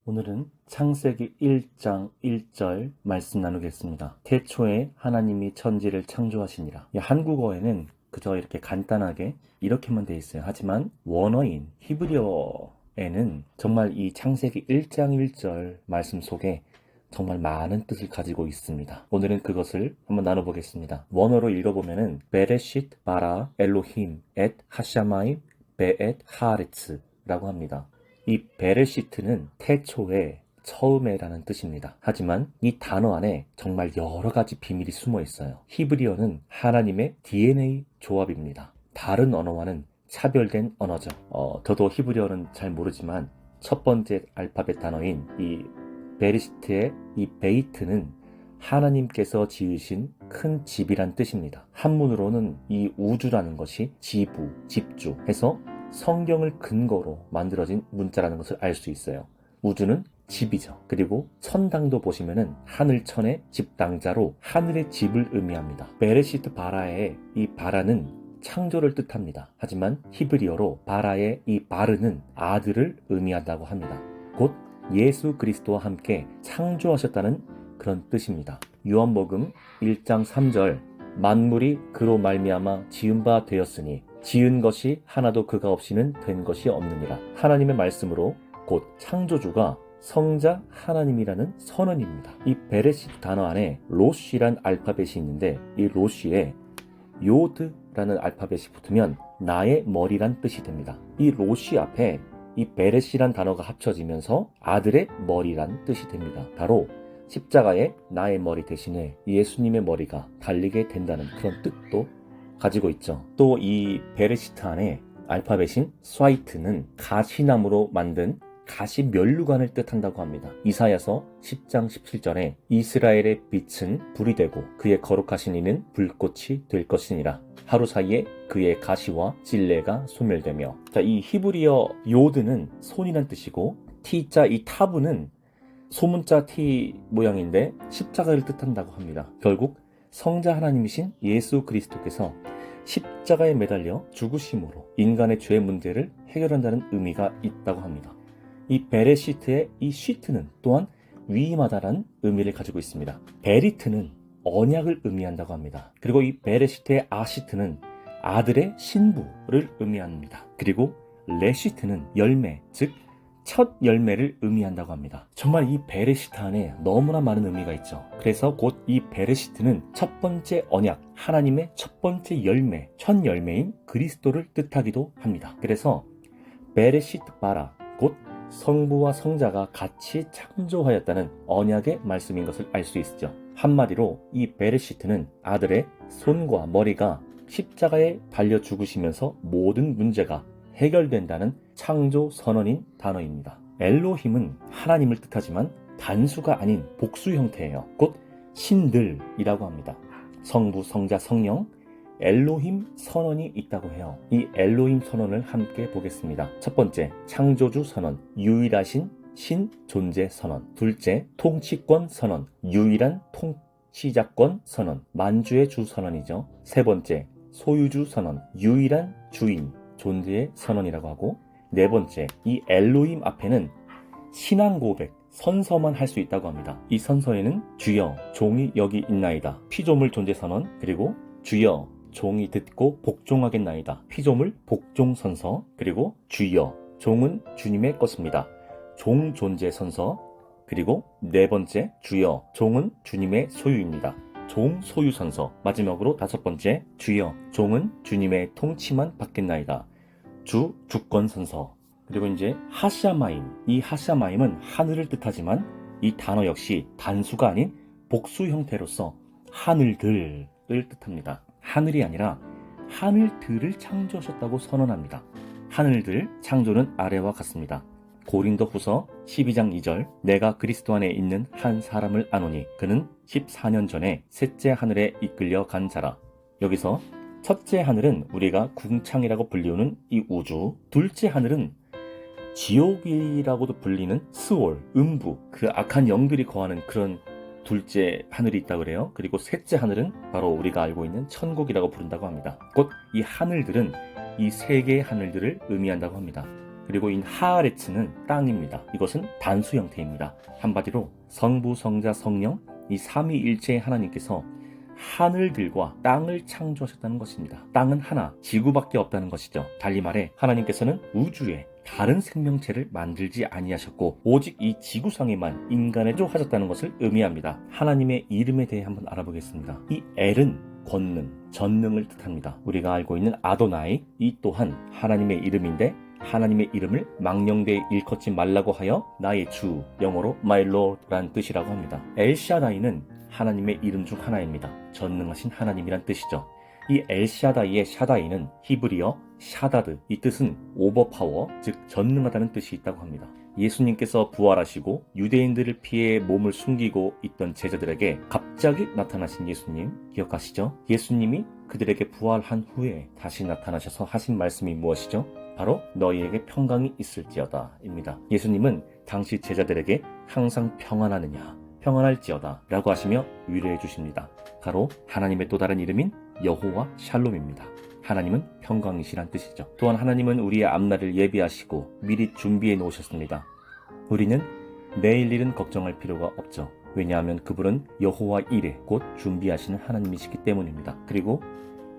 오늘은 창세기 1장 1절 말씀 나누겠습니다. 태초에 하나님이 천지를 창조하시니라. 한국어에는 그저 이렇게 간단하게 이렇게만 돼 있어요. 하지만 원어인 히브리어에는 정말 이 창세기 1장 1절 말씀 속에 정말 많은 뜻을 가지고 있습니다. 오늘은 그것을 한번 나눠보겠습니다. 원어로 읽어보면은 베레시트 바라 엘로힘 엣 하샤마임 베엣 하레츠 라고 합니다. 이 베레시트는 태초에, 처음에라는 뜻입니다. 하지만 이 단어 안에 정말 여러 가지 비밀이 숨어 있어요. 히브리어는 하나님의 DNA 조합입니다. 다른 언어와는 차별된 언어죠. 저도 히브리어는 잘 모르지만 첫 번째 알파벳 단어인 이 베레시트의 이 베이트는 하나님께서 지으신 큰 집이란 뜻입니다. 한문으로는 이 우주라는 것이 지부, 집주 해서 성경을 근거로 만들어진 문자라는 것을 알 수 있어요. 우주는 집이죠. 그리고 천당도 보시면은 하늘천의 집당자로 하늘의 집을 의미합니다. 베레시트 바라의 이 바라는 창조를 뜻합니다. 하지만 히브리어로 바라의 이 바르는 아들을 의미한다고 합니다. 곧 예수 그리스도와 함께 창조하셨다는 그런 뜻입니다. 요한복음 1장 3절 만물이 그로 말미암아 지은 바 되었으니 지은 것이 하나도 그가 없이는 된 것이 없느니라. 하나님의 말씀으로 곧 창조주가 성자 하나님이라는 선언입니다. 이 베레시트 단어 안에 로쉬란 알파벳이 있는데 이 로쉬에 요드라는 알파벳이 붙으면 나의 머리란 뜻이 됩니다. 이 로쉬 앞에 이 베레시란 단어가 합쳐지면서 아들의 머리란 뜻이 됩니다. 바로 십자가에 나의 머리 대신에 예수님의 머리가 달리게 된다는 그런 뜻도 가지고 있죠. 또 이 베레시트 안에 알파벳인 스와이트는 가시나무로 만든 가시면류관을 뜻한다고 합니다. 이사야서 10장 17절에 이스라엘의 빛은 불이 되고 그의 거룩하신 이는 불꽃이 될 것이니라. 하루 사이에 그의 가시와 찔레가 소멸되며. 자, 이 히브리어 요드는 손이란 뜻이고 T자 이 타브는 소문자 T 모양인데 십자가를 뜻한다고 합니다. 결국 성자 하나님이신 예수 그리스도께서 십자가에 매달려 죽으심으로 인간의 죄 문제를 해결한다는 의미가 있다고 합니다. 이 베레시트의 이 시트는 또한 위임하다라는 의미를 가지고 있습니다. 베리트는 언약을 의미한다고 합니다. 그리고 이 베레시트의 아시트는 아들의 신부를 의미합니다. 그리고 레시트는 열매, 즉 첫 열매를 의미한다고 합니다. 정말 이 베레시트 안에 너무나 많은 의미가 있죠. 그래서 곧 이 베레시트는 첫 번째 언약, 하나님의 첫 번째 열매, 첫 열매인 그리스도를 뜻하기도 합니다. 그래서 베레시트 바라, 곧 성부와 성자가 같이 창조하였다는 언약의 말씀인 것을 알 수 있죠. 한마디로 이 베레시트는 아들의 손과 머리가 십자가에 달려 죽으시면서 모든 문제가 해결된다는 창조 선언인 단어입니다. 엘로힘은 하나님을 뜻하지만 단수가 아닌 복수 형태예요. 곧 신들이라고 합니다. 성부, 성자, 성령, 엘로힘 선언이 있다고 해요. 이 엘로힘 선언을 함께 보겠습니다. 첫 번째, 창조주 선언, 유일하신 신 존재 선언. 둘째, 통치권 선언, 유일한 통치자권 선언, 만주의 주 선언이죠. 세 번째, 소유주 선언, 유일한 주인 존재의 선언이라고 하고, 네 번째, 이 엘로힘 앞에는 신앙 고백, 선서만 할 수 있다고 합니다. 이 선서에는 주여 종이 여기 있나이다, 피조물 존재 선언, 그리고 주여 종이 듣고 복종하겠나이다, 피조물 복종 선서, 그리고 주여 종은 주님의 것입니다, 종 존재 선서, 그리고 네 번째, 주여 종은 주님의 소유입니다, 종 소유 선서. 마지막으로 다섯 번째, 주여 종은 주님의 통치만 받겠나이다, 주 주권 선서. 그리고 이제 하샤마임, 이 하샤마임은 하늘을 뜻하지만 이 단어 역시 단수가 아닌 복수 형태로서 하늘들을 뜻합니다. 하늘이 아니라 하늘들을 창조하셨다고 선언합니다. 하늘들 창조는 아래와 같습니다. 고린도후서 12장 2절 내가 그리스도 안에 있는 한 사람을 아노니 그는 14년 전에 셋째 하늘에 이끌려 간 자라. 여기서 첫째 하늘은 우리가 궁창이라고 불리우는 이 우주, 둘째 하늘은 지옥이라고도 불리는 스올, 음부, 그 악한 영들이 거하는 그런 둘째 하늘이 있다고 그래요. 그리고 셋째 하늘은 바로 우리가 알고 있는 천국이라고 부른다고 합니다. 곧 이 하늘들은 이 세 개의 하늘들을 의미한다고 합니다. 그리고 이 하아레츠는 땅입니다. 이것은 단수 형태입니다. 한마디로 성부, 성자, 성령 이 삼위일체의 하나님께서 하늘들과 땅을 창조하셨다는 것입니다. 땅은 하나, 지구밖에 없다는 것이죠. 달리 말해 하나님께서는 우주에 다른 생명체를 만들지 아니하셨고 오직 이 지구상에만 인간을 창조하셨다는 것을 의미합니다. 하나님의 이름에 대해 한번 알아보겠습니다. 이 엘은 권능, 전능을 뜻합니다. 우리가 알고 있는 아도나이, 이 또한 하나님의 이름인데 하나님의 이름을 망령되이 일컫지 말라고 하여 나의 주, 영어로 my lord란 뜻이라고 합니다. 엘샤다이는 하나님의 이름 중 하나입니다. 전능하신 하나님이란 뜻이죠. 이 엘샤다이의 샤다이는 히브리어 샤다드, 이 뜻은 오버파워, 즉 전능하다는 뜻이 있다고 합니다. 예수님께서 부활하시고 유대인들을 피해 몸을 숨기고 있던 제자들에게 갑자기 나타나신 예수님 기억하시죠? 예수님이 그들에게 부활한 후에 다시 나타나셔서 하신 말씀이 무엇이죠? 바로 너희에게 평강이 있을지어다 입니다. 예수님은 당시 제자들에게 항상 평안하느냐, 평안할지어다 라고 하시며 위로해 주십니다. 바로 하나님의 또 다른 이름인 여호와 샬롬입니다. 하나님은 평강이시란 뜻이죠. 또한 하나님은 우리의 앞날을 예비하시고 미리 준비해 놓으셨습니다. 우리는 내일 일은 걱정할 필요가 없죠. 왜냐하면 그분은 여호와 이레 곧 준비하시는 하나님이시기 때문입니다. 그리고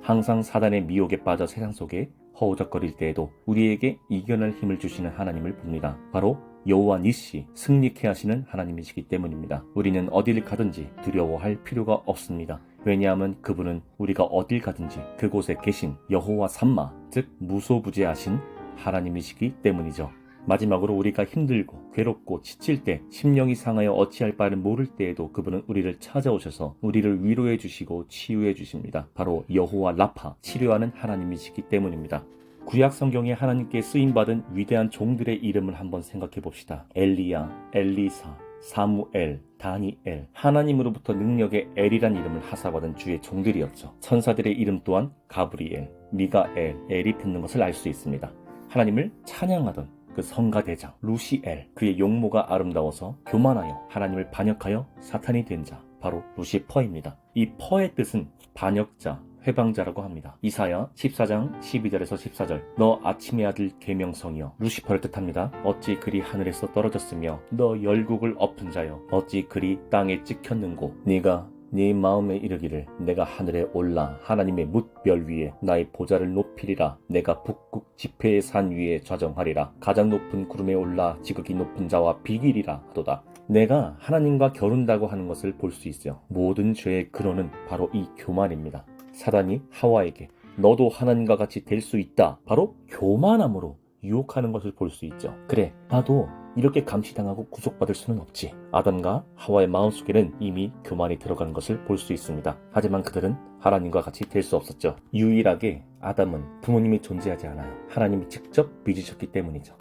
항상 사단의 미혹에 빠져 세상 속에 허우적거릴 때에도 우리에게 이겨낼 힘을 주시는 하나님을 봅니다. 바로 여호와 니시, 승리케 하시는 하나님이시기 때문입니다. 우리는 어딜 가든지 두려워할 필요가 없습니다. 왜냐하면 그분은 우리가 어딜 가든지 그곳에 계신 여호와 삼마, 즉 무소부재하신 하나님이시기 때문이죠. 마지막으로 우리가 힘들고 괴롭고 지칠 때 심령이 상하여 어찌할 바를 모를 때에도 그분은 우리를 찾아오셔서 우리를 위로해 주시고 치유해 주십니다. 바로 여호와 라파, 치료하는 하나님이시기 때문입니다. 구약 성경에 하나님께 쓰임받은 위대한 종들의 이름을 한번 생각해 봅시다. 엘리야, 엘리사, 사무엘, 다니엘, 하나님으로부터 능력의 엘이란 이름을 하사받은 주의 종들이었죠. 천사들의 이름 또한 가브리엘, 미가엘, 엘이 붙는 것을 알 수 있습니다. 하나님을 찬양하던 그 성가대장 루시엘, 그의 용모가 아름다워서 교만하여 하나님을 반역하여 사탄이 된 자, 바로 루시퍼입니다. 이 퍼의 뜻은 반역자, 회방자라고 합니다. 이사야 14장 12절에서 14절 너 아침의 아들 계명성이여, 루시퍼를 뜻합니다. 어찌 그리 하늘에서 떨어졌으며 너 열국을 엎은 자여 어찌 그리 땅에 찍혔는고, 네가 네 마음에 이르기를 내가 하늘에 올라 하나님의 뭇별 위에 나의 보좌를 높이리라. 내가 북극 지폐의 산 위에 좌정하리라. 가장 높은 구름에 올라 지극히 높은 자와 비기리라 하도다. 내가 하나님과 겨룬다고 하는 것을 볼 수 있어요. 모든 죄의 근원은 바로 이 교만입니다. 사단이 하와에게 너도 하나님과 같이 될 수 있다, 바로 교만함으로 유혹하는 것을 볼 수 있죠. 그래, 나도 이렇게 감시당하고 구속받을 수는 없지. 아담과 하와의 마음속에는 이미 교만이 들어간 것을 볼 수 있습니다. 하지만 그들은 하나님과 같이 될 수 없었죠. 유일하게 아담은 부모님이 존재하지 않아요. 하나님이 직접 빚으셨기 때문이죠.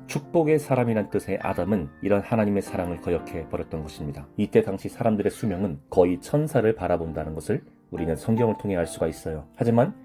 축복의 사람이란 뜻의 아담은 이런 하나님의 사랑을 거역해 버렸던 것입니다. 이때 당시 사람들의 수명은 거의 천사를 바라본다는 것을 우리는 성경을 통해 알 수가 있어요. 하지만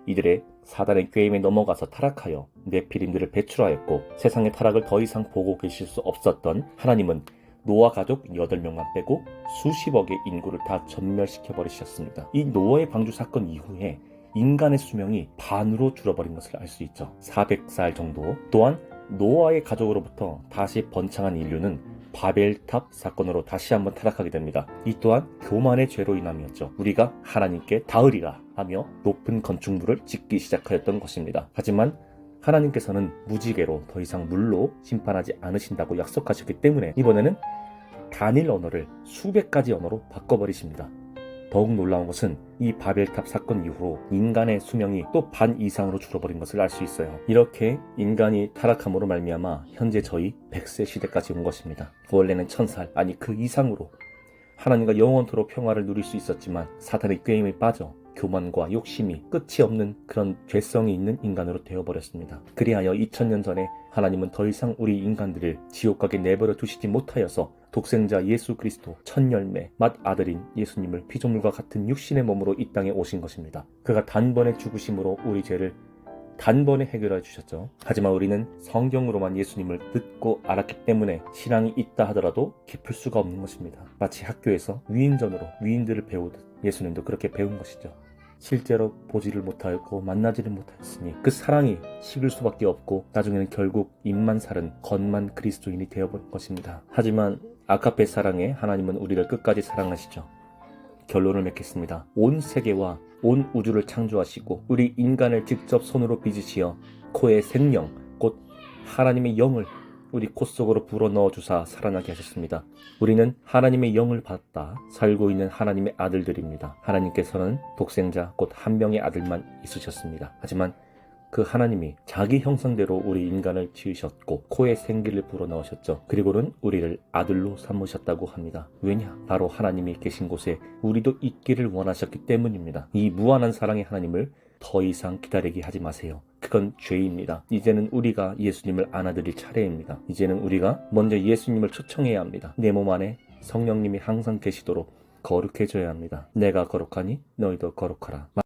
이들의 사단의 꾀임에 넘어가서 타락하여 네피림들을 배출하였고, 세상의 타락을 더 이상 보고 계실 수 없었던 하나님은 노아 가족 8명만 빼고 수십억의 인구를 다 전멸시켜 버리셨습니다. 이 노아의 방주 사건 이후에 인간의 수명이 반으로 줄어버린 것을 알 수 있죠. 400살 정도. 또한 노아의 가족으로부터 다시 번창한 인류는 바벨탑 사건으로 다시 한번 타락하게 됩니다. 이 또한 교만의 죄로 인함이었죠. 우리가 하나님께 닿으리라 하며 높은 건축물을 짓기 시작하였던 것입니다. 하지만 하나님께서는 무지개로 더 이상 물로 심판하지 않으신다고 약속하셨기 때문에 이번에는 단일 언어를 수백 가지 언어로 바꿔버리십니다. 더욱 놀라운 것은 이 바벨탑 사건 이후로 인간의 수명이 또 반 이상으로 줄어버린 것을 알 수 있어요. 이렇게 인간이 타락함으로 말미암아 현재 저희 100세 시대까지 온 것입니다. 원래는 1000살, 아니 그 이상으로 하나님과 영원토록 평화를 누릴 수 있었지만 사탄의 꾀임에 빠져 교만과 욕심이 끝이 없는 그런 죄성이 있는 인간으로 되어버렸습니다. 그리하여 2000년 전에 하나님은 더 이상 우리 인간들을 지옥가게 내버려 두시지 못하여서 독생자 예수 그리스도 첫열매 맏아들인 예수님을 피조물과 같은 육신의 몸으로 이 땅에 오신 것입니다. 그가 단번에 죽으심으로 우리 죄를 단번에 해결해 주셨죠. 하지만 우리는 성경으로만 예수님을 듣고 알았기 때문에 신앙이 있다 하더라도 깊을 수가 없는 것입니다. 마치 학교에서 위인전으로 위인들을 배우듯 예수님도 그렇게 배운 것이죠. 실제로 보지를 못하였고 만나지를 못하였으니 그 사랑이 식을 수밖에 없고 나중에는 결국 입만 살은 겉만 그리스도인이 되어버린 것입니다. 하지만 아가페 사랑에 하나님은 우리를 끝까지 사랑하시죠. 결론을 맺겠습니다. 온 세계와 온 우주를 창조하시고 우리 인간을 직접 손으로 빚으시어 코에 생명, 곧 하나님의 영을 우리 코 속으로 불어넣어 주사 살아나게 하셨습니다. 우리는 하나님의 영을 받다 살고 있는 하나님의 아들들입니다. 하나님께서는 독생자 곧 한 명의 아들만 있으셨습니다. 하지만 그 하나님이 자기 형상대로 우리 인간을 지으셨고 코에 생기를 불어넣으셨죠. 그리고는 우리를 아들로 삼으셨다고 합니다. 왜냐? 바로 하나님이 계신 곳에 우리도 있기를 원하셨기 때문입니다. 이 무한한 사랑의 하나님을 더 이상 기다리게 하지 마세요. 그건 죄입니다. 이제는 우리가 예수님을 안아드릴 차례입니다. 이제는 우리가 먼저 예수님을 초청해야 합니다. 내 몸 안에 성령님이 항상 계시도록 거룩해져야 합니다. 내가 거룩하니 너희도 거룩하라.